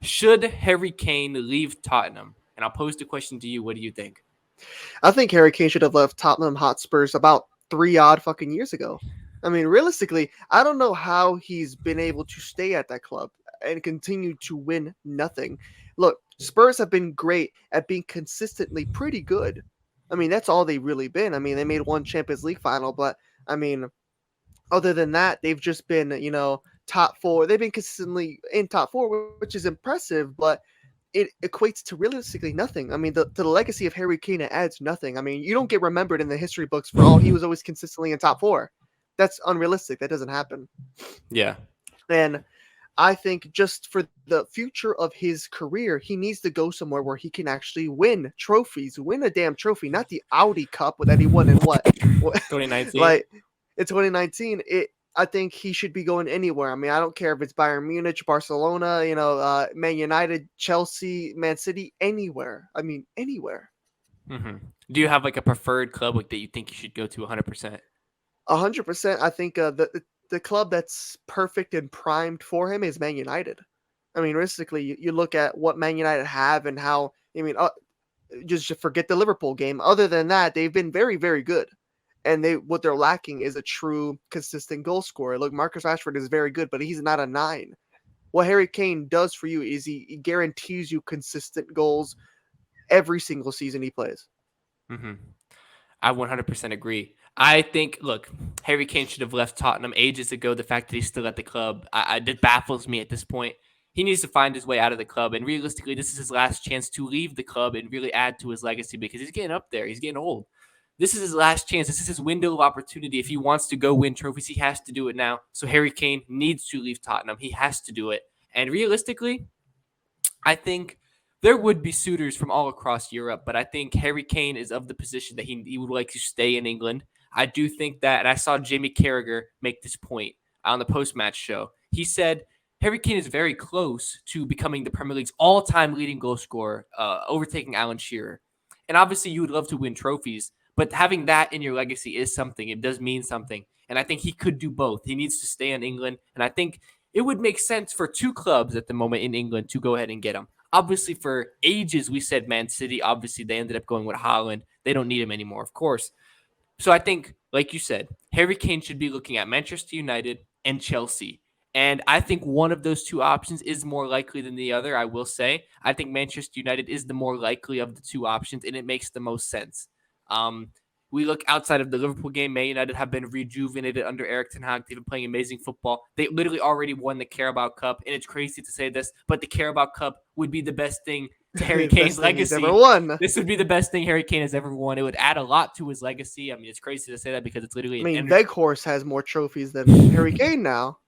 Should Harry Kane leave Tottenham? And I'll pose the question to you. What do you think? I think Harry Kane should have left Tottenham Hotspurs about 3 odd fucking years ago. I mean, realistically, I don't know how he's been able to stay at that club and continue to win nothing. Look, Spurs have been great at being consistently pretty good. I mean, that's all they've really been. I mean, they made one Champions League final, but I mean, other than that, they've just been, top four. They've been consistently in top four, which is impressive, but it equates to realistically nothing. I mean, the legacy of Harry Kane adds nothing. I mean, you don't get remembered in the history books for he was always consistently in top four. That's unrealistic. That doesn't happen. Yeah. And I think just for the future of his career, he needs to go somewhere where he can actually win trophies, win a damn trophy, not the Audi Cup that he won in what 2019. like in 2019. I think he should be going anywhere. I mean, I don't care if it's Bayern Munich, Barcelona, Man United, Chelsea, Man City, anywhere. I mean, anywhere. Mm-hmm. Do you have like a preferred club like that you think you should go to 100%? 100%. I think the club that's perfect and primed for him is Man United. I mean, realistically, you look at what Man United have and how. I mean, just forget the Liverpool game. Other than that, they've been very, very good. And what they're lacking is a true consistent goal scorer. Look, Marcus Rashford is very good, but he's not a 9. What Harry Kane does for you is he guarantees you consistent goals every single season he plays. Mm-hmm. I 100% agree. I think, look, Harry Kane should have left Tottenham ages ago. The fact that he's still at the club, it baffles me at this point. He needs to find his way out of the club. And realistically, this is his last chance to leave the club and really add to his legacy because he's getting up there. He's getting old. This is his last chance. This is his window of opportunity. If he wants to go win trophies, he has to do it now. So Harry Kane needs to leave Tottenham. He has to do it. And realistically, I think there would be suitors from all across Europe, but I think Harry Kane is of the position that he would like to stay in England. I do think that, and I saw Jamie Carragher make this point on the post-match show. He said Harry Kane is very close to becoming the Premier League's all-time leading goal scorer, overtaking Alan Shearer. And obviously, you would love to win trophies, but having that in your legacy is something. It does mean something. And I think he could do both. He needs to stay in England, and I think it would make sense for 2 clubs at the moment in England to go ahead and get him. Obviously, for ages, we said Man City. Obviously, they ended up going with Haaland. They don't need him anymore, of course. So I think, like you said, Harry Kane should be looking at Manchester United and Chelsea. And I think one of those 2 options is more likely than the other, I will say. I think Manchester United is the more likely of the 2 options, and it makes the most sense. We look outside of the Liverpool game. Man United have been rejuvenated under Erik ten Hag. They've been playing amazing football. They literally already won the Carabao Cup, and it's crazy to say this, but the Carabao Cup would be the best thing to Harry Kane's legacy. Ever won. This would be the best thing Harry Kane has ever won. It would add a lot to his legacy. I mean, it's crazy to say that because it's literally. I mean, Weghorst has more trophies than Harry Kane now.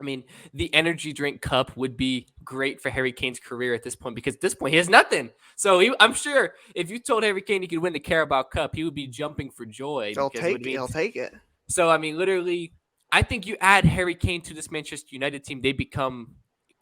I mean, the energy drink cup would be great for Harry Kane's career at this point because at this point he has nothing. So I'm sure if you told Harry Kane he could win the Carabao Cup, he would be jumping for joy. He'll take it. So, I mean, literally, I think you add Harry Kane to this Manchester United team, they become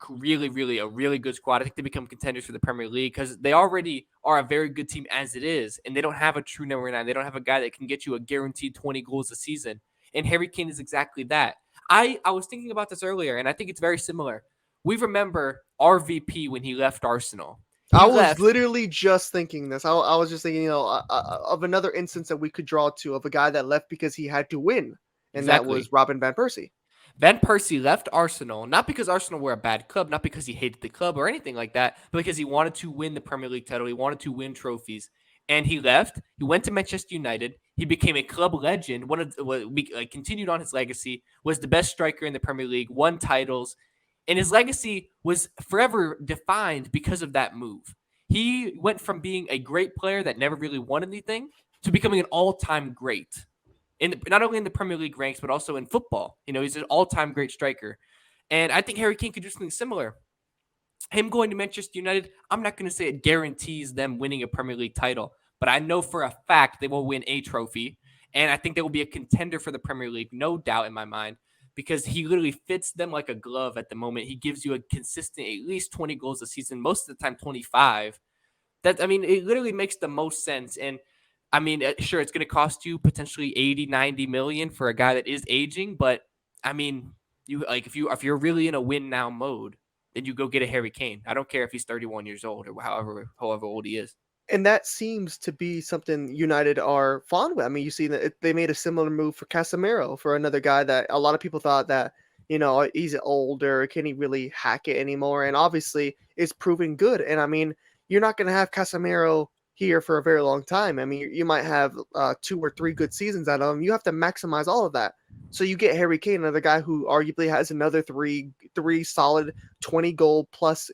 really, really a really good squad. I think they become contenders for the Premier League because they already are a very good team as it is, and they don't have a true number 9. They don't have a guy that can get you a guaranteed 20 goals a season, and Harry Kane is exactly that. I was thinking about this earlier, and I think it's very similar. We remember RVP when he left Arsenal. I was literally just thinking this. I was just thinking, of another instance that we could draw to of a guy that left because he had to win, and that was Robin van Persie. Van Persie left Arsenal, not because Arsenal were a bad club, not because he hated the club or anything like that, but because he wanted to win the Premier League title. He wanted to win trophies. And he left. He went to Manchester United. He became a club legend. Continued on his legacy. Was the best striker in the Premier League. Won titles, and his legacy was forever defined because of that move. He went from being a great player that never really won anything to becoming an all-time great. Not only in the Premier League ranks, but also in football. He's an all-time great striker. And I think Harry Kane could do something similar. Him going to Manchester United, I'm not going to say it guarantees them winning a Premier League title, but I know for a fact they will win a trophy, and I think they will be a contender for the Premier League, no doubt in my mind, because he literally fits them like a glove at the moment. He gives you a consistent at least 20 goals a season, most of the time 25. It literally makes the most sense, and I mean, sure, it's going to cost you potentially 80, 90 million for a guy that is aging, but I mean, if you're really in a win now mode, then you go get a Harry Kane. I don't care if he's 31 years old or however old he is. And that seems to be something United are fond with. I mean, you see that they made a similar move for Casemiro, for another guy that a lot of people thought that, he's older, can he really hack it anymore? And obviously, it's proving good. And I mean, you're not going to have Casemiro here for a very long time. I mean, you might have 2 or 3 good seasons out of him. You have to maximize all of that. So you get Harry Kane, another guy who arguably has another three solid 20 goal plus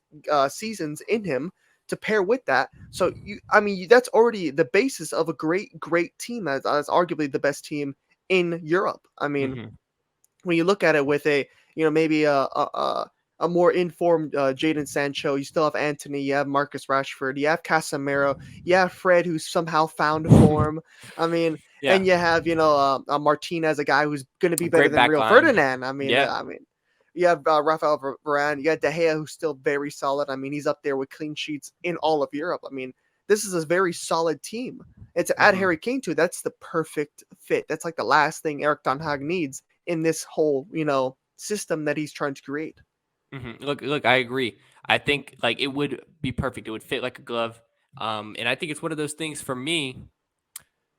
seasons in him to pair with that. So I mean, that's already the basis of a great team, as arguably the best team in Europe. I mean, Mm-hmm. when you look at it with maybe a more informed Jadon Sancho, you still have Anthony, you have Marcus Rashford, you have Casemiro, you have Fred, who's somehow found form. I mean, Yeah, and you have Martinez, a guy who's going to be a better great than Real back line. Ferdinand. Yeah. I mean, you have Rafael Varane, you got De Gea, who's still very solid. I mean, he's up there with clean sheets in all of Europe. I mean, this is a very solid team. And to add Mm-hmm. Harry Kane to it, that's the perfect fit. That's like the last thing Eric Ten Hag needs in this whole, system that he's trying to create. Mm-hmm. Look, I agree. I think like it would be perfect. It would fit like a glove. And I think it's one of those things for me.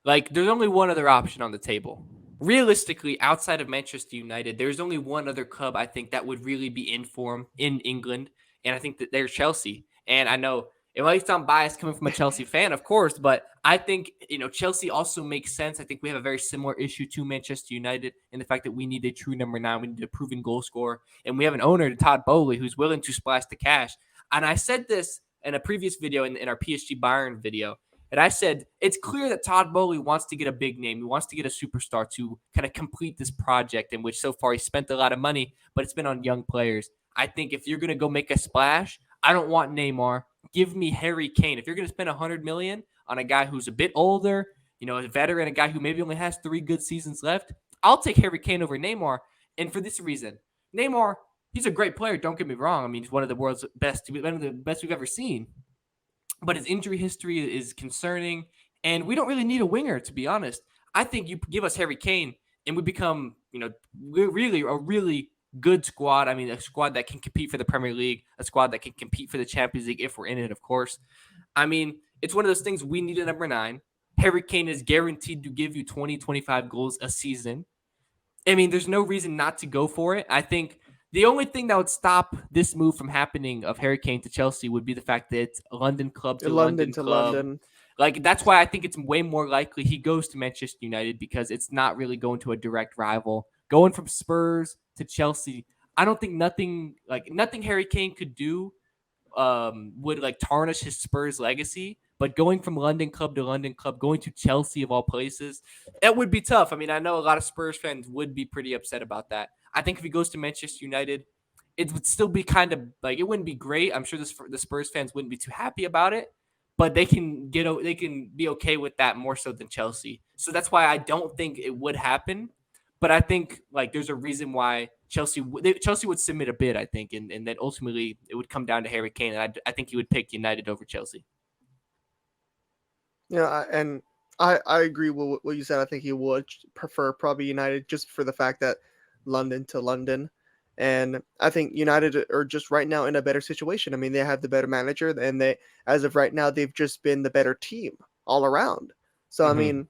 Like, there's only one other option on the table. Realistically, outside of Manchester United, there's only one other club I think that would really be in form in England, and I think that they're Chelsea. And I know it might sound biased coming from a Chelsea fan, of course, but I think Chelsea also makes sense. I think we have a very similar issue to Manchester United in the fact that we need a true number 9, we need a proven goal scorer, and we have an owner, Todd Bowley, who's willing to splash the cash. And I said this in a previous video in our PSG Bayern video. And I said, it's clear that Todd Bowley wants to get a big name. He wants to get a superstar to kind of complete this project in which so far he spent a lot of money, but it's been on young players. I think if you're going to go make a splash, I don't want Neymar. Give me Harry Kane. If you're going to spend $100 million on a guy who's a bit older, a veteran, a guy who maybe only has 3 good seasons left, I'll take Harry Kane over Neymar. And for this reason, Neymar, he's a great player. Don't get me wrong. I mean, he's one of the world's best, one of the best we've ever seen, but his injury history is concerning, and we don't really need a winger, to be honest. I think you give us Harry Kane, and we become, really a really good squad. I mean, a squad that can compete for the Premier League, a squad that can compete for the Champions League if we're in it, of course. I mean, it's one of those things. We need a number 9. Harry Kane is guaranteed to give you 20, 25 goals a season. I mean, there's no reason not to go for it. I think the only thing that would stop this move from happening of Harry Kane to Chelsea would be the fact that it's a London club to London London to club. London. Like, that's why I think it's way more likely he goes to Manchester United, because it's not really going to a direct rival. Going from Spurs to Chelsea, I don't think nothing Harry Kane could do would like tarnish his Spurs legacy. But going from London club to London club, going to Chelsea of all places, it would be tough. I mean, I know a lot of Spurs fans would be pretty upset about that. I think if he goes to Manchester United, it would still be kind of like, it wouldn't be great. I'm sure the Spurs fans wouldn't be too happy about it, but they can be okay with that more so than Chelsea. So that's why I don't think it would happen. But I think like there's a reason why Chelsea would submit a bid, I think, and then ultimately it would come down to Harry Kane, and I think he would pick United over Chelsea. And I agree with what you said. I think he would prefer probably United, just for the fact that London to London. And I think United are just right now in a better situation. I mean, they have the better manager, and as of right now, they've just been the better team all around. So, I Mm-hmm. mean,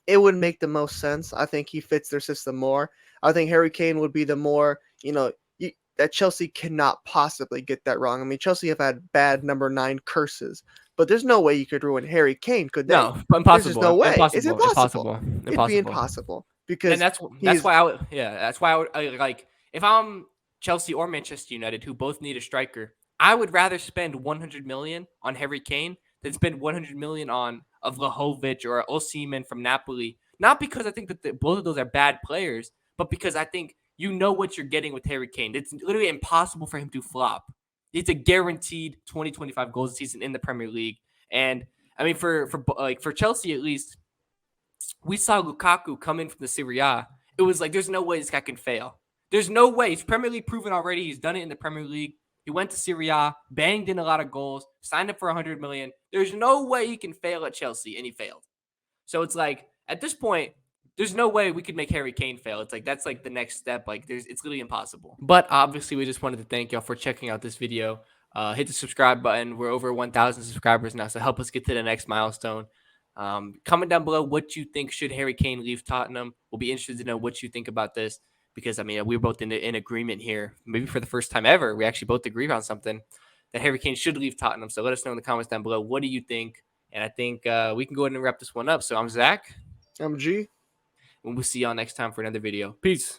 it would make the most sense. I think he fits their system more. I think Harry Kane would be the more, that Chelsea cannot possibly get that wrong. I mean, Chelsea have had bad number 9 curses, but there's no way you could ruin Harry Kane, could they? No, There's just no impossible, way. It's impossible, impossible. impossible, It'd be impossible. impossible And because that's he's why I would, that's why I would like, if I'm Chelsea or Manchester United, who both need a striker, I would rather spend 100 million on Harry Kane than spend 100 million on a Vlahovic or Osimhen from Napoli. Not because I think that both of those are bad players, but because I think what you're getting with Harry Kane. It's literally impossible for him to flop. It's a guaranteed 20-25 goals a season in the Premier League. And I mean, for Chelsea at least, we saw Lukaku come in from the Serie A. It was like, there's no way this guy can fail. There's no way. He's Premier League proven already. He's done it in the Premier League. He went to Serie A, banged in a lot of goals, signed up for 100 million. There's no way he can fail at Chelsea, and he failed. So it's like, at this point, there's no way we could make Harry Kane fail. It's like that's like the next step. Like it's literally impossible. But obviously, we just wanted to thank y'all for checking out this video. Hit the subscribe button. We're over 1,000 subscribers now, so help us get to the next milestone. Comment down below what you think, should Harry Kane leave Tottenham. We'll be interested to know what you think about this, because I mean we're both in agreement here. Maybe for the first time ever, we actually both agree on something, that Harry Kane should leave Tottenham. So let us know in the comments down below. What do you think? And I think we can go ahead and wrap this one up. So I'm Zach. I'm G. And we'll see y'all next time for another video. Peace.